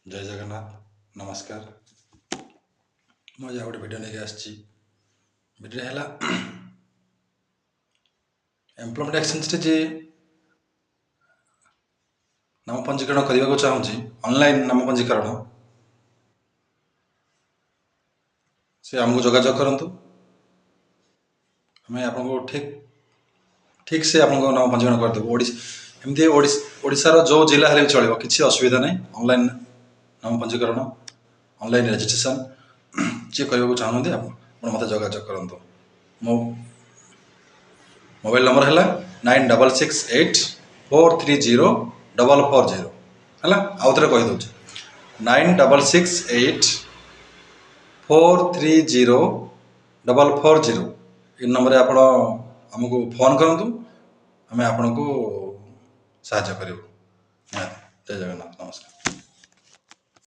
जय जगन्नाथ नमस्कार। मुझे गोटे भिडियो नहीं आसी भिडियो है एम्प्लॉयमेंट एक्सचेंज जे नाम पंजीकरण करने को चाहूँगी ऑनलाइन नाम पंजीकरण से आमको जोगाजोग करूँ आम आपको ठीक ठीक से आपको नाम पंजीकरण करदेबू एमती ओडिशार जो जिला हेल्ले चलो किसी असुविधा नहीं ऑनलाइन नाम पंजीकरण ऑनलाइन रजिस्ट्रेशन जी करने को चाहते आप मत जोगाजोग करूँ मो मोबाइल नंबर है 9668430440 है आउ थे कहीदे 9668430440 इन नंबर आप आमको फोन करूँ आम आपन को साहाय्य करूँ। जय जगन्नाथ नमस्कार।